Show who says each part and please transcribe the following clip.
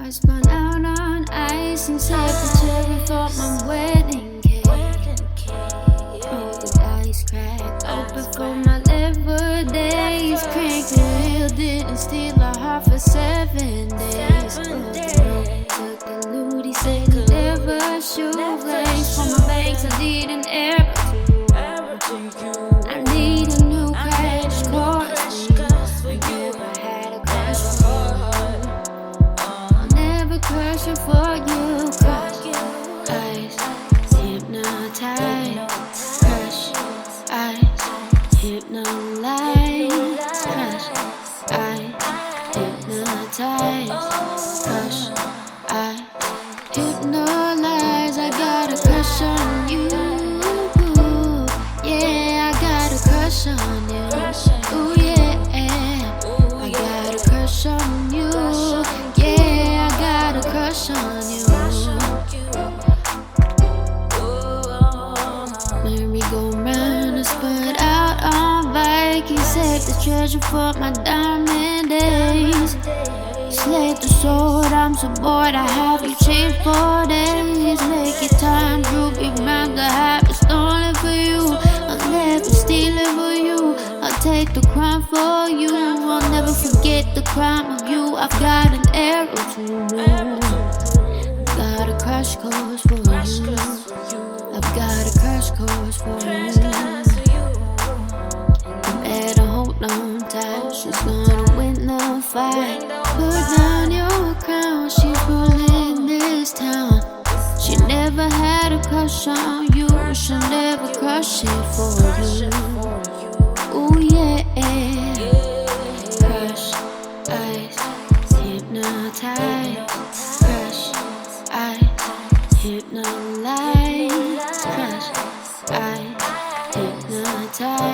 Speaker 1: I spun out on icing, saved the cherry for my wedding cake. Rolled the dice, cracked open for my liver days. Cranked the wheel, didn't steal a heart for 7 days. Took the loot, he said deliver shoelace for my banks. I need an error. I need a new crash course. I never had a crush for you. I'll never crush it for you. Crush, ice, hypnotize. Crush, ice, hypnotize. Crush, ice, hypnotize. Crush, ice, hypnotize. I got a crush on you. Yeah, I got a crush on you. Ooh yeah, I got a crush on you. Yeah, I got a crush on you. Merrygoround, I spun out on Vikings, saved the treasure for my diamond days. Slayed the sword, I'm so bored, I have you chained for days. Make it time, ruby round the hype, it's stolen for you. I'll never steal it for you. I'll take the crime for you. I'll never forget the crime of you. I've got an arrow to move. I've got a crash course for you. I've got a crash course for you. You better hold on tight. She's gonna win the fight. Put down your crown. She's ruling this town. She never had a crush on you. She'll never crush it for you. Ooh yeah. Crush, ice, hypnotize. Crush, ice, hypnotize. Crush, ice, hypnotize.